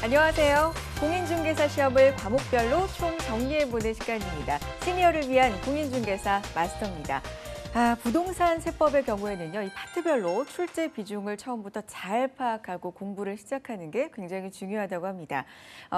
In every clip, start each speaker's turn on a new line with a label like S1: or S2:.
S1: 안녕하세요. 공인중개사 시험을 과목별로 총 정리해보는 시간입니다. 시니어를 위한 공인중개사 마스터입니다. 부동산 세법의 경우에는요, 이 파트별로 출제 비중을 처음부터 잘 파악하고 공부를 시작하는 게 굉장히 중요하다고 합니다.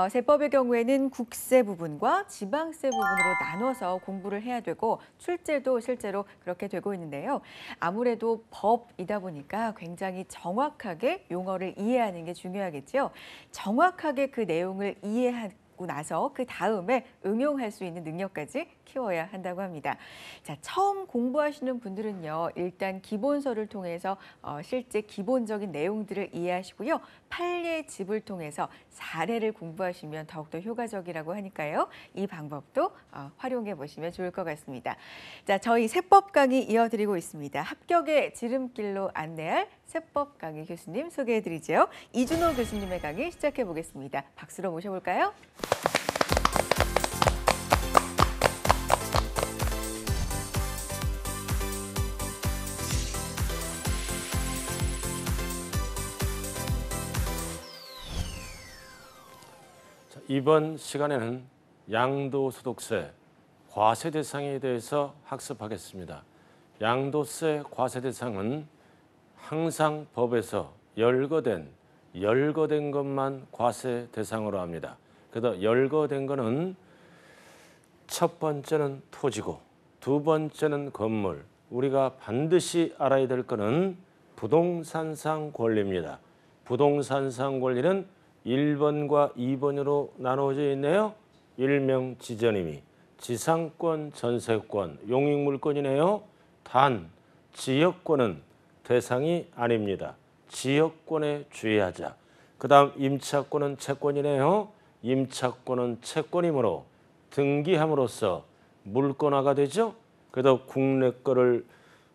S1: 세법의 경우에는 국세 부분과 지방세 부분으로 나눠서 공부를 해야 되고 출제도 실제로 그렇게 되고 있는데요. 아무래도 법이다 보니까 굉장히 정확하게 용어를 이해하는 게 중요하겠죠. 정확하게 그 내용을 이해하고 나서 그 다음에 응용할 수 있는 능력까지 키워야 한다고 합니다. 자, 처음 공부하시는 분들은요, 일단 기본서를 통해서 실제 기본적인 내용들을 이해하시고요. 판례집을 통해서 사례를 공부하시면 더욱더 효과적이라고 하니까요. 이 방법도 활용해 보시면 좋을 것 같습니다. 자, 저희 세법 강의 이어드리고 있습니다. 합격의 지름길로 안내할 세법 강의 교수님 소개해 드리죠. 이준호 교수님의 강의 시작해 보겠습니다. 박수로 모셔볼까요?
S2: 이번 시간에는 양도소득세 과세 대상에 대해서 학습하겠습니다. 양도세 과세 대상은 항상 법에서 열거된 것만 과세 대상으로 합니다. 그래서 열거된 거는 첫 번째는 토지고 두 번째는 건물, 우리가 반드시 알아야 될 거는 부동산상 권리입니다. 부동산상 권리는 1번과 2번으로 나누어져 있네요. 일명 지전임의, 지상권, 전세권, 용익물권이네요. 단, 지역권은 대상이 아닙니다. 지역권에 주의하자. 그 다음 임차권은 채권이네요. 임차권은 채권이므로 등기함으로써 물권화가 되죠. 그래서 국내 거를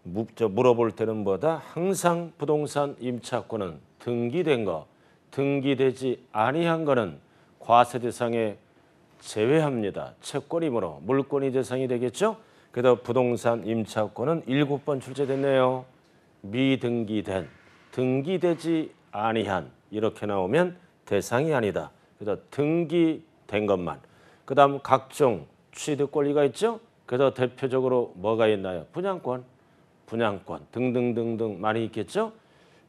S2: 물어볼 때는 뭐다? 항상 부동산 임차권은 등기된 거, 등기되지 아니한 거는 과세 대상에 제외합니다. 채권이므로 물권이 대상이 되겠죠. 그래서 부동산 임차권은 7번 출제됐네요. 미등기된, 등기되지 아니한 이렇게 나오면 대상이 아니다. 그래서 등기된 것만. 그 다음 각종 취득 권리가 있죠. 그래서 대표적으로 뭐가 있나요? 분양권 등등등등 많이 있겠죠.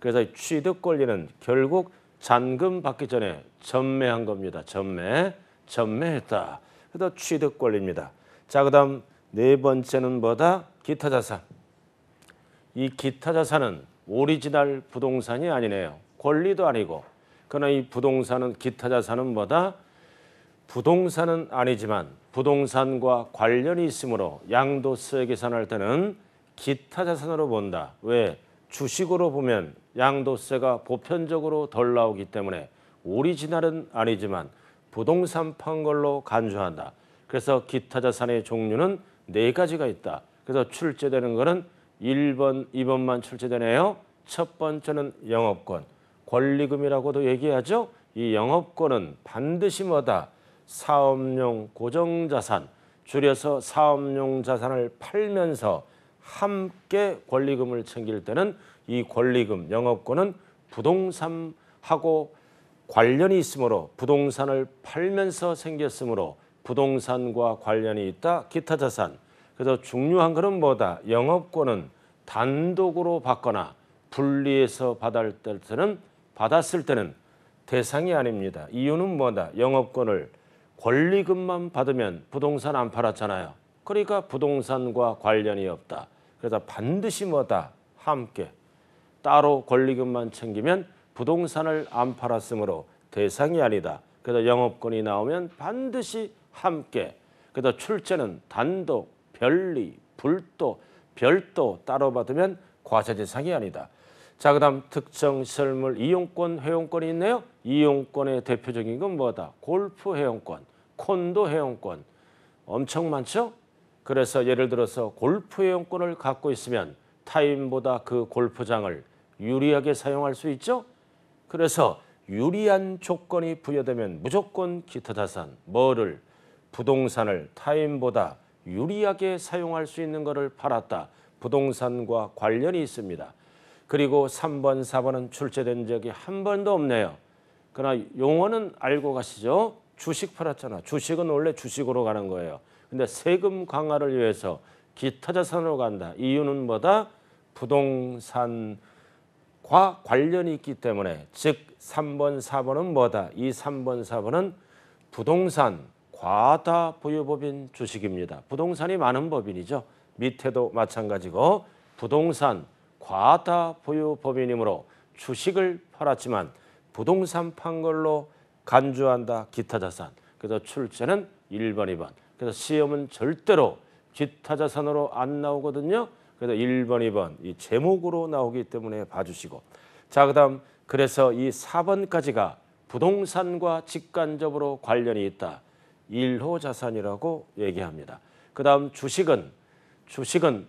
S2: 그래서 취득 권리는 결국 잔금 받기 전에 전매한 겁니다. 전매했다. 그래서 취득 권리입니다. 자, 그다음 네 번째는 뭐다? 기타 자산. 이 기타 자산은 오리지널 부동산이 아니네요. 권리도 아니고. 그러나 이 부동산은 기타 자산은 뭐다? 부동산은 아니지만 부동산과 관련이 있으므로 양도세 계산할 때는 기타 자산으로 본다. 왜? 주식으로 보면 양도세가 보편적으로 덜 나오기 때문에 오리지널은 아니지만 부동산 판 걸로 간주한다. 그래서 기타 자산의 종류는 4가지가 있다. 그래서 출제되는 것은 1번, 2번만 출제되네요. 첫 번째는 영업권, 권리금이라고도 얘기하죠. 이 영업권은 반드시 뭐다? 사업용 고정자산, 줄여서 사업용 자산을 팔면서 함께 권리금을 챙길 때는 이 권리금, 영업권은 부동산하고 관련이 있으므로 부동산을 팔면서 생겼으므로 부동산과 관련이 있다. 기타 자산. 그래서 중요한 것은 뭐다? 영업권은 단독으로 받거나 분리해서 받았을 때는 대상이 아닙니다. 이유는 뭐다? 영업권을 권리금만 받으면 부동산 안 팔았잖아요. 그러니까 부동산과 관련이 없다. 그래서 반드시 뭐다? 함께. 따로 권리금만 챙기면 부동산을 안 팔았으므로 대상이 아니다. 그래서 영업권이 나오면 반드시 함께. 그래서 출제는 단독, 별리, 별도 따로 받으면 과세 대상이 아니다. 자, 그다음 특정 시설물 이용권, 회용권이 있네요. 이용권의 대표적인 건 뭐다? 골프 회용권, 콘도 회용권. 엄청 많죠? 그래서 예를 들어서 골프 회용권을 갖고 있으면 타인보다 그 골프장을 유리하게 사용할 수 있죠. 그래서 유리한 조건이 부여되면 무조건 기타 자산, 뭐를? 부동산을 타인보다 유리하게 사용할 수 있는 것을 팔았다. 부동산과 관련이 있습니다. 그리고 3번, 4번은 출제된 적이 한 번도 없네요. 그러나 용어는 알고 가시죠? 주식 팔았잖아. 주식은 원래 주식으로 가는 거예요. 근데 세금 강화를 위해서 기타 자산으로 간다. 이유는 뭐다? 부동산과 관련이 있기 때문에. 즉 3번, 4번은 뭐다? 이 3번, 4번은 부동산 과다 보유법인 주식입니다. 부동산이 많은 법인이죠. 밑에도 마찬가지고 부동산 과다 보유 법인이므로 주식을 팔았지만 부동산 판 걸로 간주한다. 기타 자산. 그래서 출제는 1번, 2번. 그래서 시험은 절대로 기타 자산으로 안 나오거든요. 그래서 1번, 2번 이 제목으로 나오기 때문에 봐주시고. 자, 그다음 그래서 이 4번까지가 부동산과 직간접으로 관련이 있다. 1호 자산이라고 얘기합니다. 그다음 주식은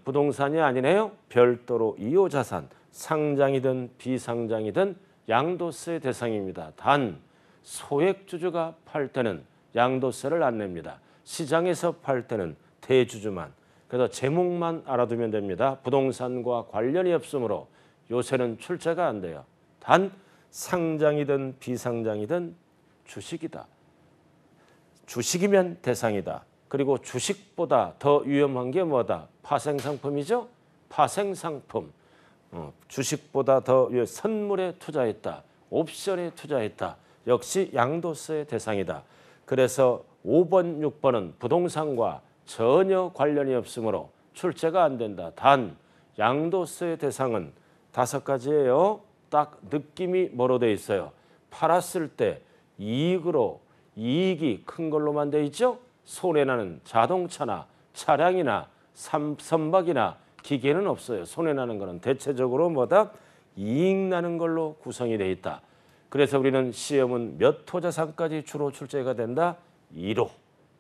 S2: 부동산이 아니네요. 별도로 2호 자산, 상장이든 비상장이든 양도세 대상입니다. 단 소액주주가 팔 때는 양도세를 안 냅니다. 시장에서 팔 때는 대주주만. 그래서 제목만 알아두면 됩니다. 부동산과 관련이 없으므로 요새는 출제가 안 돼요. 단 상장이든 비상장이든 주식이다. 주식이면 대상이다. 그리고 주식보다 더 위험한 게 뭐다? 파생상품이죠. 파생상품. 주식보다 더 선물에 투자했다. 옵션에 투자했다. 역시 양도세 대상이다. 그래서 5번, 6번은 부동산과 전혀 관련이 없으므로 출제가 안 된다. 단 양도세 대상은 5가지예요. 딱 느낌이 뭐로 돼 있어요? 팔았을 때 이익이 큰 걸로만 돼 있죠. 손해나는 자동차나 차량이나 선박이나 기계는 없어요. 손해나는 거는 대체적으로 뭐다? 이익 나는 걸로 구성이 돼 있다. 그래서 우리는 시험은 몇 호 자산까지 주로 출제가 된다? 1호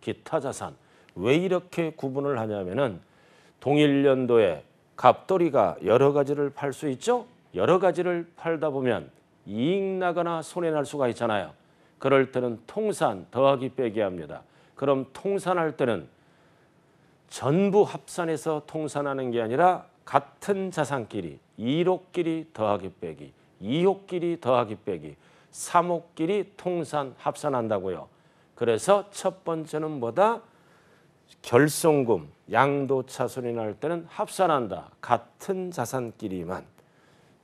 S2: 기타 자산. 왜 이렇게 구분을 하냐면은 동일 연도에 갑돌이가 여러 가지를 팔 수 있죠. 여러 가지를 팔다 보면 이익 나거나 손해 날 수가 있잖아요. 그럴 때는 통산 더하기 빼기 합니다. 그럼 통산할 때는 전부 합산해서 통산하는 게 아니라 같은 자산끼리 1호끼리 더하기 빼기, 2호끼리 더하기 빼기, 3호끼리 통산 합산한다고요. 그래서 첫 번째는 뭐다? 결손금, 양도차 손이 날 때는 합산한다. 같은 자산끼리만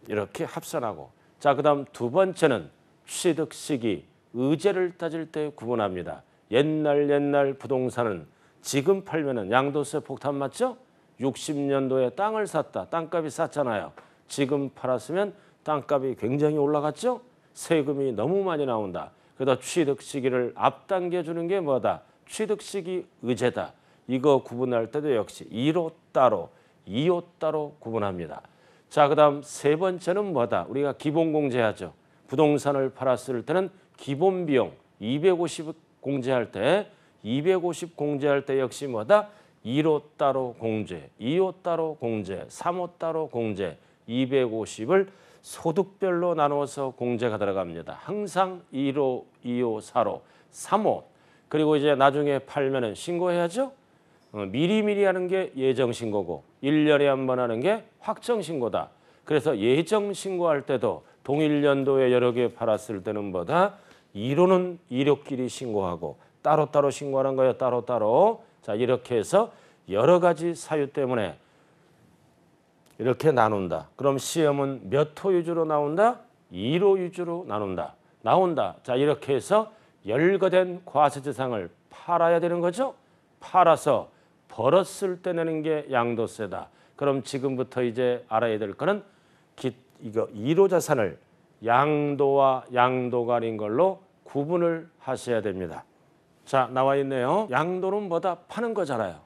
S2: 이렇게 합산하고. 자, 그다음 두 번째는 취득 시기, 의제를 따질 때 구분합니다. 옛날 부동산은 지금 팔면은 양도세 폭탄 맞죠? 60년도에 땅을 샀다. 땅값이 쌌잖아요. 지금 팔았으면 땅값이 굉장히 올라갔죠? 세금이 너무 많이 나온다. 그래서 취득 시기를 앞당겨 주는 게 뭐다? 취득 시기 의제다. 이거 구분할 때도 역시 1호 따로, 2호 따로 구분합니다. 자, 그다음 세 번째는 뭐다? 우리가 기본 공제하죠. 부동산을 팔았을 때는 기본 비용 250 공제할 때 250 공제할 때 역시 뭐다? 1호 따로 공제, 2호 따로 공제, 3호 따로 공제, 250을 소득별로 나누어서 공제가 들어갑니다. 항상 1호, 2호, 4호, 3호. 그리고 이제 나중에 팔면은 신고해야죠. 미리미리 하는 게 예정신고고 1년에 한 번 하는 게 확정신고다. 그래서 예정신고할 때도 동일 연도에 여러 개 팔았을 때는 뭐다? 1호는 1호끼리 신고하고 따로따로 신고하는 거예요. 따로따로. 자, 이렇게 해서 여러 가지 사유 때문에 이렇게 나눈다. 그럼 시험은 몇 호 위주로 나온다? 1호 위주로 나온다. 자, 이렇게 해서 열거된 과세대상을 팔아야 되는 거죠. 팔아서 벌었을 때 내는 게 양도세다. 그럼 지금부터 이제 알아야 될 거는 이거 1호 자산을 양도와 양도가 아닌 걸로 구분을 하셔야 됩니다. 자, 나와 있네요. 양도는 뭐다? 파는 거잖아요.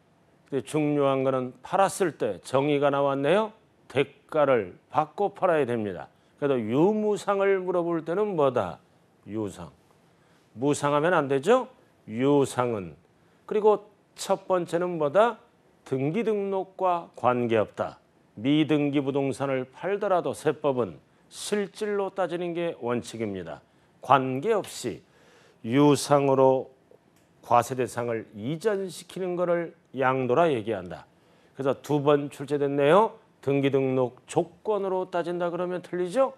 S2: 근데 중요한 거는 팔았을 때 정의가 나왔네요. 대가를 받고 팔아야 됩니다. 그래도 유무상을 물어볼 때는 뭐다? 유상. 무상하면 안 되죠? 유상은. 그리고 첫 번째는 뭐다? 등기 등록과 관계없다. 미등기 부동산을 팔더라도 세법은 실질로 따지는 게 원칙입니다. 관계없이 유상으로 과세 대상을 이전시키는 것을 양도라 얘기한다. 그래서 두 번 출제됐네요. 등기 등록 조건으로 따진다 그러면 틀리죠?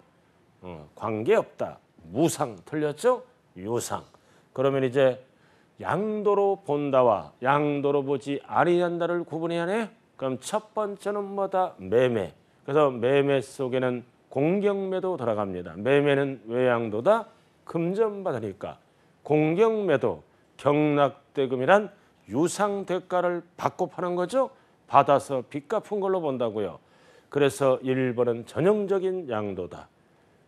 S2: 관계없다. 무상 틀렸죠? 유상. 그러면 이제 양도로 본다와 양도로 보지 아니한다를 구분해야 하네. 그럼 첫 번째는 뭐다? 매매. 그래서 매매 속에는 공경매도 들어갑니다. 매매는 왜 양도다? 금전받으니까. 공경매도 경락대금이란 유상대가를 받고 파는 거죠. 받아서 빚 갚은 걸로 본다고요. 그래서 1번은 전형적인 양도다.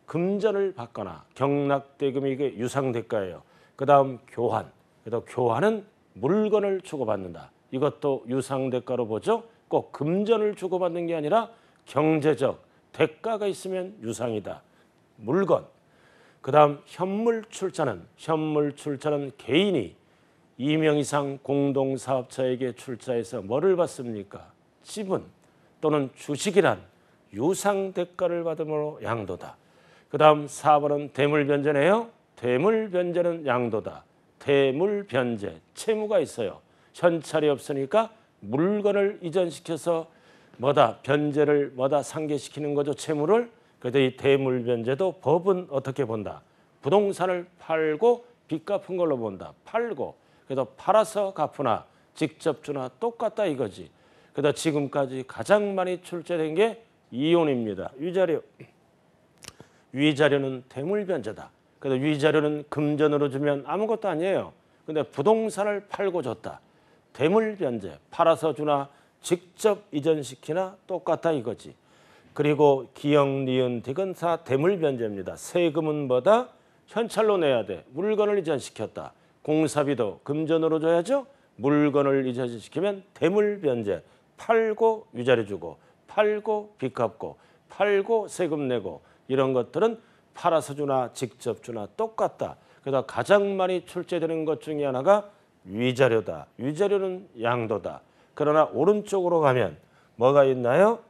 S2: 금전을 받거나 경락대금이 이게 유상대가예요. 그 다음 교환. 그래서 교환은 물건을 주고받는다. 이것도 유상대가로 보죠. 꼭 금전을 주고받는 게 아니라 경제적 대가가 있으면 유상이다. 물건. 그 다음 현물출자는 개인이 2명 이상 공동사업자에게 출자해서 뭐를 받습니까? 지분 또는 주식이란 유상대가를 받음으로 양도다. 그 다음 4번은 대물변제네요. 대물변제는 양도다. 대물변제, 채무가 있어요. 현찰이 없으니까 물건을 이전시켜서 뭐다 변제를 뭐다 상계시키는 거죠. 채무를. 그래서 이 대물변제도 법은 어떻게 본다? 부동산을 팔고 빚 갚은 걸로 본다. 팔고. 그래서 팔아서 갚으나 직접 주나 똑같다 이거지. 그래서 지금까지 가장 많이 출제된 게 이혼입니다. 위자료. 위자료는 대물변제다. 그래서 위자료는 금전으로 주면 아무것도 아니에요. 근데 부동산을 팔고 줬다. 대물변제. 팔아서 주나 직접 이전시키나 똑같다 이거지. 그리고 기역, 니은, 디귿 다 대물변제입니다. 세금은 뭐다? 현찰로 내야 돼. 물건을 이전시켰다. 공사비도 금전으로 줘야죠. 물건을 이전시키면 대물변제. 팔고 위자료 주고 팔고 빚 갚고 팔고 세금 내고 이런 것들은 팔아서 주나 직접 주나 똑같다. 그래서 가장 많이 출제되는 것 중에 하나가 위자료다. 위자료는 양도다. 그러나 오른쪽으로 가면 뭐가 있나요?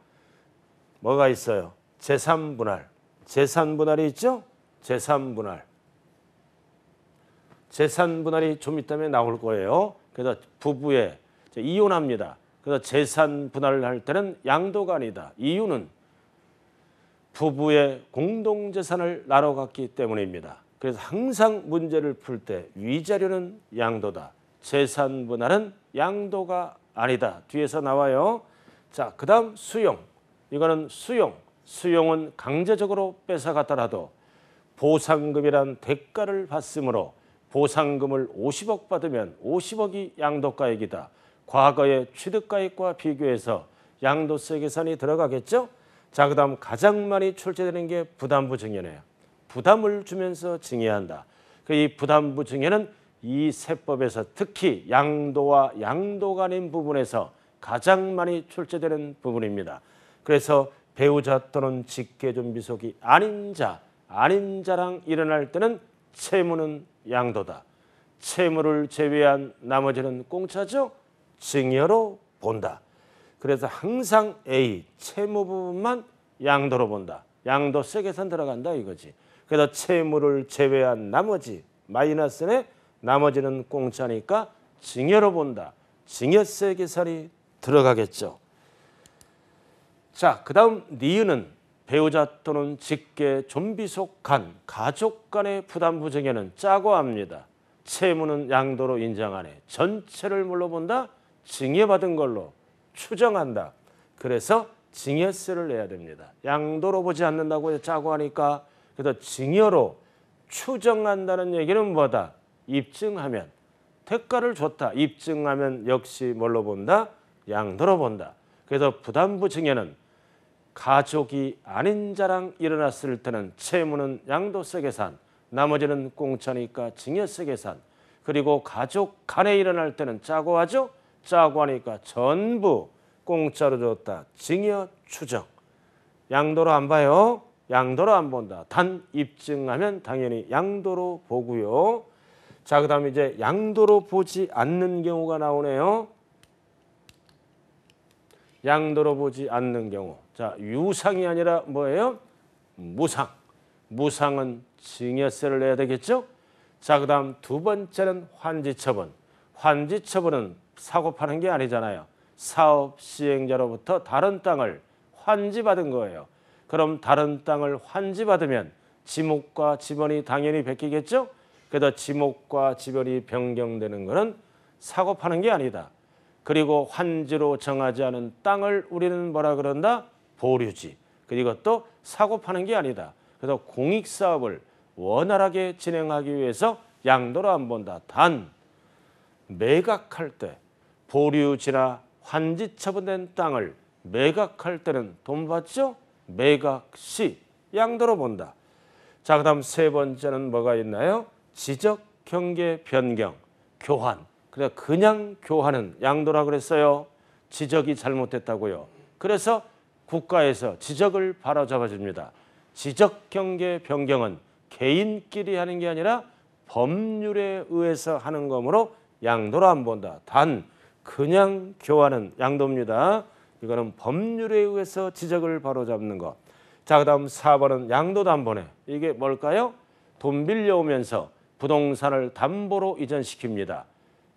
S2: 뭐가 있어요? 재산분할. 재산분할이 있죠? 재산분할. 재산분할이 좀 있다면 나올 거예요. 그래서 부부에 이혼합니다. 그래서 재산분할을 할 때는 양도가 아니다. 이유는 부부의 공동재산을 나눠 갖기 때문입니다. 그래서 항상 문제를 풀 때 위자료는 양도다. 재산분할은 양도가 아니다. 뒤에서 나와요. 자, 그 다음 수용. 이거는 수용. 수용은 강제적으로 뺏어갔더라도 보상금이란 대가를 받으므로 보상금을 50억 받으면 50억이 양도가액이다. 과거의 취득가액과 비교해서 양도세 계산이 들어가겠죠. 자, 그 다음 가장 많이 출제되는 게 부담부 증여네요. 부담을 주면서 증여한다. 이 부담부 증여는 이 세법에서 특히 양도와 양도가 아닌 부분에서 가장 많이 출제되는 부분입니다. 그래서 배우자 또는 직계존비속이 아닌 자랑 일어날 때는 채무는 양도다. 채무를 제외한 나머지는 공짜죠. 증여로 본다. 그래서 항상 A, 채무 부분만 양도로 본다. 양도세 계산 들어간다 이거지. 그래서 채무를 제외한 나머지 마이너스네 나머지는 공짜니까 증여로 본다. 증여세 계산이 들어가겠죠. 자, 그 다음 니은은 배우자 또는 직계, 존비속 간, 가족 간의 부담부 증여는 짜고 합니다. 채무는 양도로 인정하네. 전체를 물러본다. 증여받은 걸로 추정한다. 그래서 증여세를 내야 됩니다. 양도로 보지 않는다고 짜고 하니까 그래서 증여로 추정한다는 얘기는 뭐다? 입증하면 대가를 줬다. 입증하면 역시 뭘로 본다? 양도로 본다. 그래서 부담부 증여는 가족이 아닌 자랑 일어났을 때는 채무는 양도세 계산, 나머지는 공짜니까 증여세 계산. 그리고 가족 간에 일어날 때는 짜고 하죠. 짜고 하니까 전부 공짜로 줬다. 증여 추정. 양도로 안 봐요. 양도로 안 본다. 단 입증하면 당연히 양도로 보고요. 자, 그 다음에 이제 양도로 보지 않는 경우가 나오네요. 양도로 보지 않는 경우. 자, 유상이 아니라 뭐예요? 무상. 무상은 증여세를 내야 되겠죠? 자, 그 다음 두 번째는 환지처분. 환지처분은 사고 파는 게 아니잖아요. 사업 시행자로부터 다른 땅을 환지받은 거예요. 그럼 다른 땅을 환지받으면 지목과 지번이 당연히 바뀌겠죠. 그래서 지목과 지번이 변경되는 것은 사고 파는 게 아니다. 그리고 환지로 정하지 않은 땅을 우리는 뭐라 그런다? 보류지. 그리고 또 사고 파는 게 아니다. 그래서 공익사업을 원활하게 진행하기 위해서 양도로 안 본다. 단 매각할 때 보류지나 환지 처분된 땅을 매각할 때는 돈 받죠? 매각 시 양도로 본다. 자, 그다음 세 번째는 뭐가 있나요? 지적 경계 변경, 교환. 그래서 그냥 교환은 양도라 그랬어요. 지적이 잘못됐다고요. 그래서 국가에서 지적을 바로잡아 줍니다. 지적 경계 변경은 개인끼리 하는 게 아니라 법률에 의해서 하는 거므로 양도로 안 본다. 단 그냥 교환은 양도입니다. 이거는 법률에 의해서 지적을 바로잡는 것. 자, 그다음 4번은 양도담보네. 이게 뭘까요? 돈 빌려오면서 부동산을 담보로 이전시킵니다.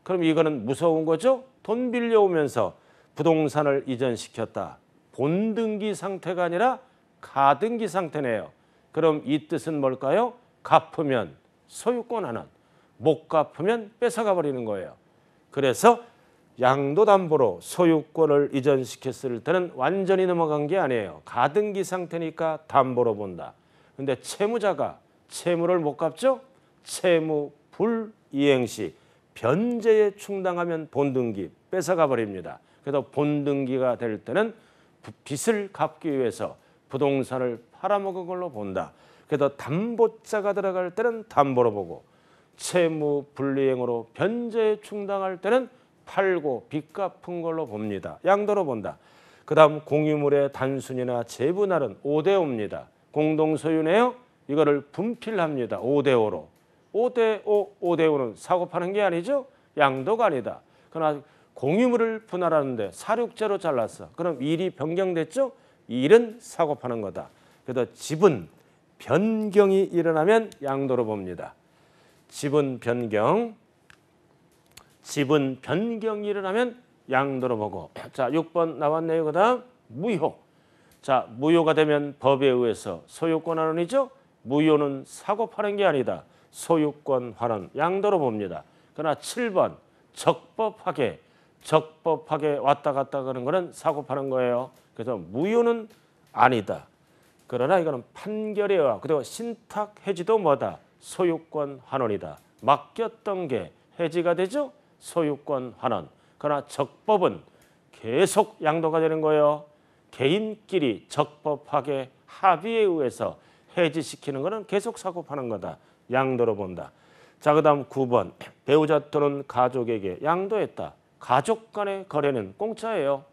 S2: 그럼 이거는 무서운 거죠? 돈 빌려오면서 부동산을 이전시켰다. 본등기 상태가 아니라 가등기 상태네요. 그럼 이 뜻은 뭘까요? 갚으면 소유권 하는, 못 갚으면 뺏어가 버리는 거예요. 그래서 양도담보로 소유권을 이전시켰을 때는 완전히 넘어간 게 아니에요. 가등기 상태니까 담보로 본다. 근데 채무자가 채무를 못 갚죠? 채무 불이행 시 변제에 충당하면 본등기 뺏어가 버립니다. 그래서 본등기가 될 때는 빚을 갚기 위해서 부동산을 팔아먹은 걸로 본다. 그래서 담보자가 들어갈 때는 담보로 보고 채무 불이행으로 변제에 충당할 때는 팔고 빚 갚은 걸로 봅니다. 양도로 본다. 그 다음 공유물의 단순이나 재분할은 5대5입니다. 공동소유네요. 이거를 분필합니다. 5대5로. 5대5, 5대5는 사고 파는 게 아니죠. 양도가 아니다. 그러나 공유물을 분할하는데 사륙제로 잘랐어. 그럼 일이 변경됐죠. 이 일은 사고 파는 거다. 그래서 지분 변경이 일어나면 양도로 봅니다. 지분 변경이 일어나면 양도로 보고. 자, 6번 나왔네요. 그다음 무효. 자, 무효가 되면 법에 의해서 소유권 환원이죠. 무효는 사고 파는 게 아니다. 소유권 환원 양도로 봅니다. 그러나 7번 적법하게 왔다 갔다 하는 거는 사고 파는 거예요. 그래서 무효는 아니다. 그러나 이거는 판결에 의하 그리고 신탁 해지도 뭐다? 소유권 환원이다. 맡겼던 게 해지가 되죠. 소유권 환원. 그러나 적법은 계속 양도가 되는 거예요. 개인끼리 적법하게 합의에 의해서 해지시키는 것은 계속 사고 파는 거다. 양도로 본다. 자, 그다음 9번 배우자 또는 가족에게 양도했다. 가족 간의 거래는 공짜예요.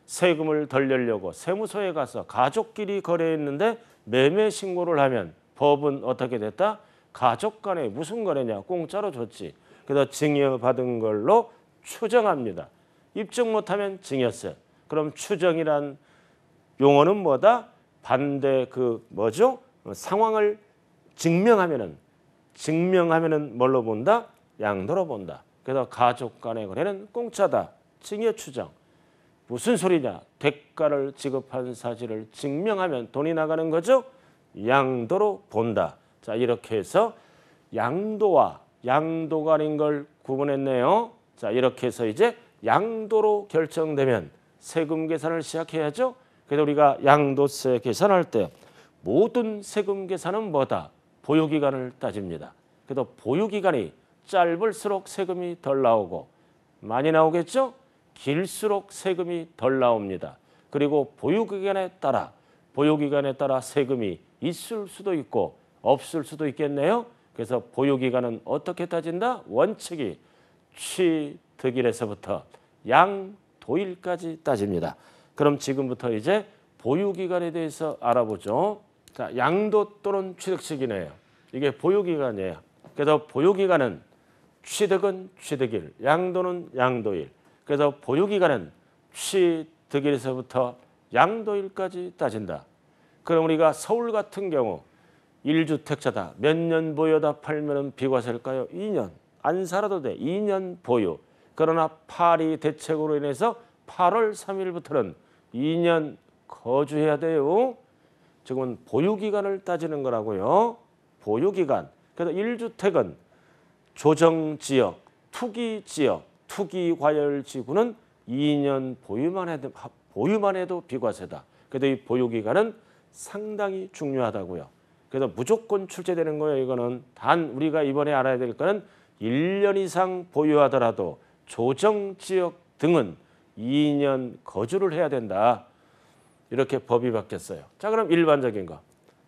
S2: 세금을 덜 내려고 세무서에 가서 가족끼리 거래했는데 매매 신고를 하면 법은 어떻게 됐다? 가족 간에 무슨 거래냐? 공짜로 줬지. 그래서 증여받은 걸로 추정합니다. 입증 못하면 증여세. 그럼 추정이란 용어는 뭐다? 반대 상황을 증명하면은 뭘로 본다? 양도로 본다. 그래서 가족 간의 거래는 공짜다. 증여 추정. 무슨 소리냐? 대가를 지급한 사실을 증명하면 돈이 나가는 거죠. 양도로 본다. 자, 이렇게 해서 양도와 양도가 아닌 걸 구분했네요. 자, 이렇게 해서 이제 양도로 결정되면 세금 계산을 시작해야죠. 그래서 우리가 양도세 계산할 때 모든 세금 계산은 뭐다? 보유기간을 따집니다. 그래서 보유기간이 짧을수록 세금이 덜 나오고 많이 나오겠죠? 길수록 세금이 덜 나옵니다. 그리고 보유기간에 따라 세금이 있을 수도 있고 없을 수도 있겠네요. 그래서 보유기간은 어떻게 따진다? 원칙이 취득일에서부터 양도일까지 따집니다. 그럼 지금부터 이제 보유기간에 대해서 알아보죠. 자, 양도 또는 취득식이네요. 이게 보유기간이에요. 그래서 보유기간은 취득은 취득일, 양도는 양도일. 그래서 보유기간은 취득일에서부터 양도일까지 따진다. 그럼 우리가 서울 같은 경우 1주택자다. 몇 년 보유하다 팔면 비과세일까요? 2년. 안 살아도 돼. 2년 보유. 그러나 파리 대책으로 인해서 8월 3일부터는 2년 거주해야 돼요. 지금은 보유기간을 따지는 거라고요. 보유기간. 그래서 1주택은 조정지역, 투기지역, 투기과열지구는 2년 보유만 해도 비과세다. 그래도 이 보유기간은 상당히 중요하다고요. 그래서 무조건 출제되는 거예요. 이거는 단 우리가 이번에 알아야 될 거는 1년 이상 보유하더라도 조정지역 등은 2년 거주를 해야 된다. 이렇게 법이 바뀌었어요. 자, 그럼 일반적인 거.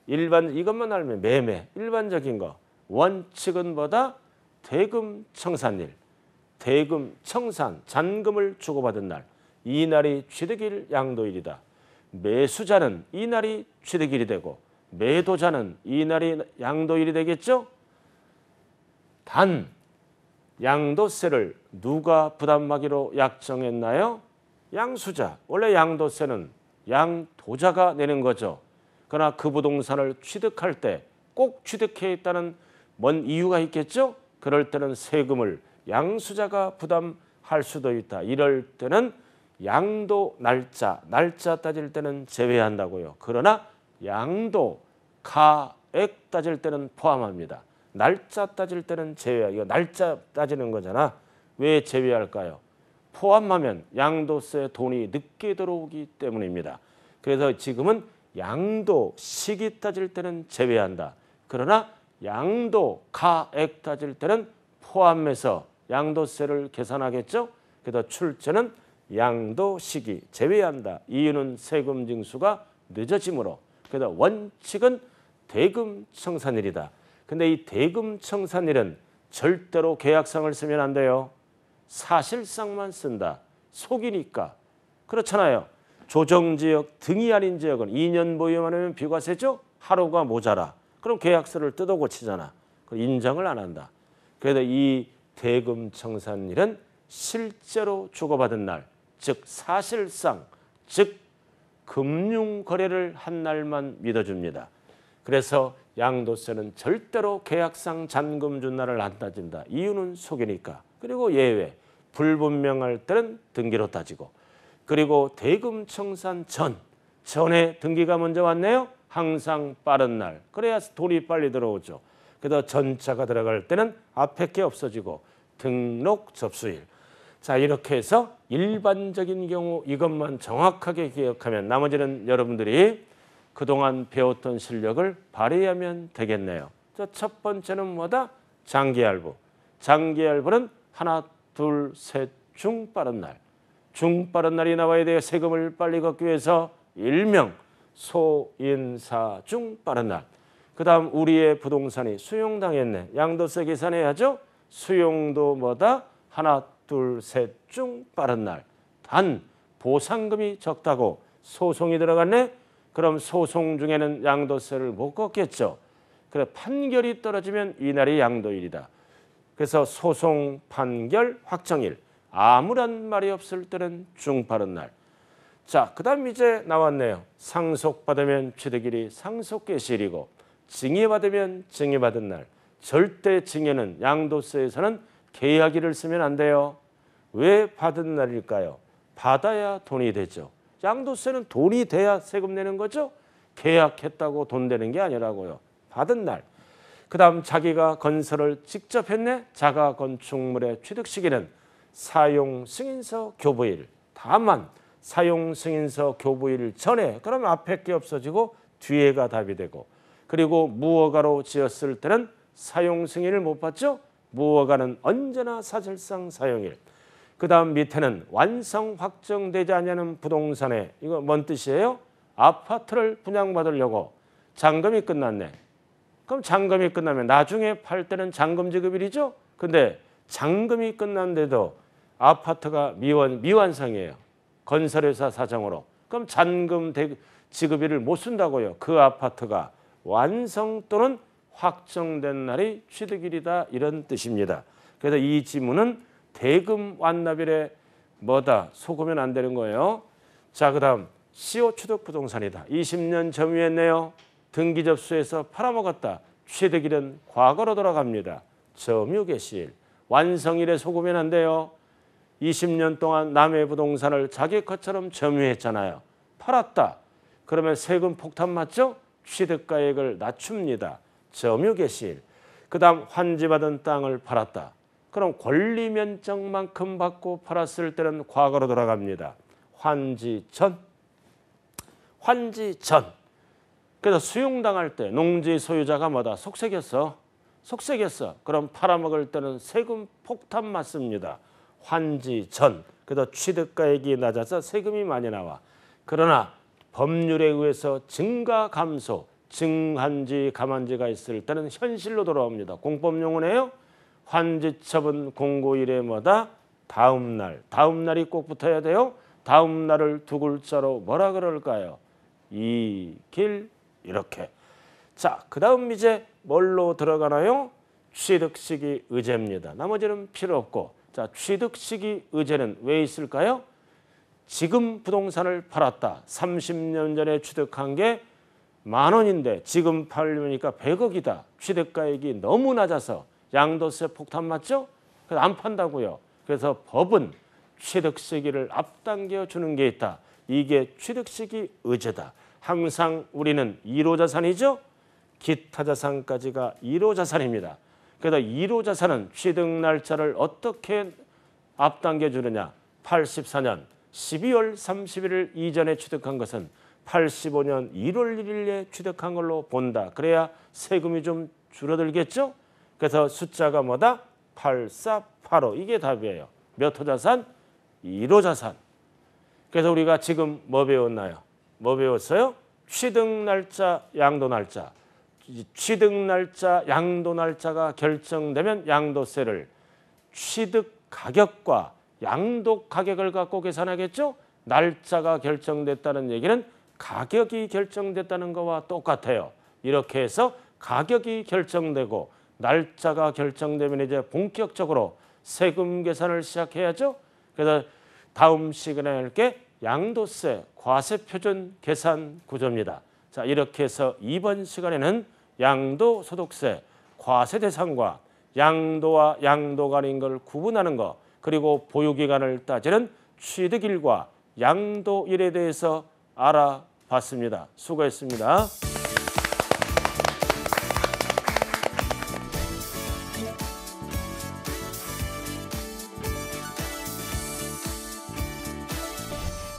S2: 이것만 알면 매매. 일반적인 거. 원칙은 뭐다? 대금 청산일. 대금 청산, 잔금을 주고받은 날. 이 날이 취득일 양도일이다. 매수자는 이 날이 취득일이 되고 매도자는 이 날이 양도일이 되겠죠? 단 양도세를 누가 부담하기로 약정했나요? 양수자. 원래 양도세는 양도자가 내는 거죠. 그러나 그 부동산을 취득할 때 꼭 취득해 있다는 뭔 이유가 있겠죠? 그럴 때는 세금을 양수자가 부담할 수도 있다. 이럴 때는 양도 날짜 따질 때는 제외한다고요. 그러나 양도 가액 따질 때는 포함합니다. 날짜 따질 때는 제외야. 이거 날짜 따지는 거잖아. 왜 제외할까요? 포함하면 양도세 돈이 늦게 들어오기 때문입니다. 그래서 지금은 양도 시기 따질 때는 제외한다. 그러나 양도 가액 따질 때는 포함해서 양도세를 계산하겠죠. 그래서 출제는 양도 시기 제외한다. 이유는 세금 징수가 늦어지므로. 그래서 원칙은 대금 청산일이다. 근데 이 대금 청산일은 절대로 계약상을 쓰면 안 돼요. 사실상만 쓴다. 속이니까. 그렇잖아요. 조정지역 등이 아닌 지역은 2년 보유만 하면 비과세죠. 하루가 모자라. 그럼 계약서를 뜯어 고치잖아. 인정을 안 한다. 그래서 이 대금 청산일은 실제로 주고받은 날, 즉 사실상, 즉 금융거래를 한 날만 믿어줍니다. 그래서 양도세는 절대로 계약상 잔금 준 날을 안 따진다. 이유는 속이니까. 그리고 예외, 불분명할 때는 등기로 따지고. 그리고 대금 청산 전에 등기가 먼저 왔네요. 항상 빠른 날. 그래야 돈이 빨리 들어오죠. 그래서 전자가 들어갈 때는 앞에 게 없어지고 등록 접수일. 자, 이렇게 해서 일반적인 경우 이것만 정확하게 기억하면 나머지는 여러분들이 그동안 배웠던 실력을 발휘하면 되겠네요. 자, 첫 번째는 뭐다? 장기할부. 장기할부는 하나, 둘, 셋 중 빠른 날. 중 빠른 날이 나와야 돼요. 세금을 빨리 걷기 위해서 일명 소인사 중 빠른 날. 그 다음 우리의 부동산이 수용당했네. 양도세 계산해야죠. 수용도 뭐다? 하나, 둘, 셋 중 빠른 날. 단 보상금이 적다고 소송이 들어갔네. 그럼 소송 중에는 양도세를 못 걷겠죠. 그래 판결이 떨어지면 이날이 양도일이다. 그래서 소송 판결 확정일. 아무런 말이 없을 때는 중빠른 날. 자, 그 다음 이제 나왔네요. 상속받으면 취득일이 상속개시일이고 증여받으면 증여받은 날. 절대 증여는 양도세에서는 계약일을 쓰면 안 돼요. 왜 받은 날일까요? 받아야 돈이 되죠. 양도세는 돈이 돼야 세금 내는 거죠. 계약했다고 돈 되는 게 아니라고요. 받은 날. 그 다음 자기가 건설을 직접 했네. 자가 건축물의 취득 시기는 사용승인서 교부일. 다만 사용승인서 교부일 전에 그러면 앞에 게 없어지고 뒤에가 답이 되고 그리고 무허가로 지었을 때는 사용승인을 못 받죠. 무허가는 언제나 사실상 사용일. 그 다음 밑에는 완성 확정되지 않는 부동산에 이거 뭔 뜻이에요? 아파트를 분양받으려고 잔금이 끝났네. 그럼 잔금이 끝나면 나중에 팔 때는 잔금 지급일이죠. 근데 잔금이 끝났는데도 아파트가 미완성이에요. 건설회사 사정으로. 그럼 잔금 지급일을 못 쓴다고요. 그 아파트가 완성 또는 확정된 날이 취득일이다. 이런 뜻입니다. 그래서 이 지문은 대금 완납일에 뭐다? 속으면 안 되는 거예요. 자, 그 다음 시효 취득 부동산이다. 20년 점유했네요. 등기 접수해서 팔아먹었다. 취득일은 과거로 돌아갑니다. 점유개시일. 완성일에 속으면 안 돼요. 20년 동안 남의 부동산을 자기 것처럼 점유했잖아요. 팔았다. 그러면 세금 폭탄 맞죠? 취득가액을 낮춥니다. 점유개시일. 그 다음 환지받은 땅을 팔았다. 그럼 권리면적만큼 받고 팔았을 때는 과거로 돌아갑니다. 환지전. 환지전. 그래서 수용당할 때 농지 소유자가 뭐다? 속색했어. 속색했어. 그럼 팔아먹을 때는 세금 폭탄 맞습니다. 환지전. 그래서 취득가액이 낮아서 세금이 많이 나와. 그러나 법률에 의해서 증가 감소, 증한지 감한지가 있을 때는 현실로 돌아옵니다. 공법용어네요. 환지처분 공고일에 뭐다? 다음 날. 다음 날이 꼭 붙어야 돼요. 다음 날을 두 글자로 뭐라 그럴까요? 이길 이렇게. 자, 그 다음 이제 뭘로 들어가나요? 취득시기 의제입니다. 나머지는 필요 없고. 자, 취득시기 의제는 왜 있을까요? 지금 부동산을 팔았다. 30년 전에 취득한 게 10,000원인데 지금 팔려니까 100억이다. 취득가액이 너무 낮아서 양도세 폭탄 맞죠? 그래서 안 판다고요. 그래서 법은 취득시기를 앞당겨 주는 게 있다. 이게 취득시기 의제다. 항상 우리는 1호 자산이죠. 기타 자산까지가 1호 자산입니다. 그래서 1호 자산은 취득 날짜를 어떻게 앞당겨 주느냐. 84년 12월 31일 이전에 취득한 것은 85년 1월 1일에 취득한 걸로 본다. 그래야 세금이 좀 줄어들겠죠. 그래서 숫자가 뭐다? 8485. 이게 답이에요. 몇 호 자산? 1호 자산. 그래서 우리가 지금 뭐 배웠나요? 뭐 배웠어요? 취득 날짜, 양도 날짜. 취득 날짜, 양도 날짜가 결정되면 양도세를 취득 가격과 양도 가격을 갖고 계산하겠죠? 날짜가 결정됐다는 얘기는 가격이 결정됐다는 것과 똑같아요. 이렇게 해서 가격이 결정되고 날짜가 결정되면 이제 본격적으로 세금 계산을 시작해야죠. 그래서 다음 시간에 할 게 양도세 과세표준 계산 구조입니다. 자, 이렇게 해서 이번 시간에는 양도소득세 과세 대상과 양도와 양도가 아닌 걸 구분하는 것, 그리고 보유기간을 따지는 취득일과 양도일에 대해서 알아봤습니다. 수고했습니다.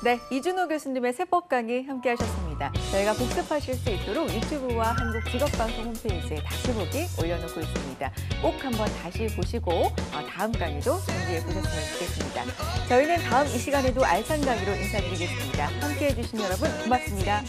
S1: 네, 이준호 교수님의 세법 강의 함께 하셨습니다. 저희가 복습하실 수 있도록 유튜브와 한국직업방송 홈페이지에 다시 보기 올려놓고 있습니다. 꼭 한번 다시 보시고 다음 강의도 준비해 보셨으면 좋겠습니다. 저희는 다음 이 시간에도 알찬 강의로 인사드리겠습니다. 함께해 주신 여러분 고맙습니다.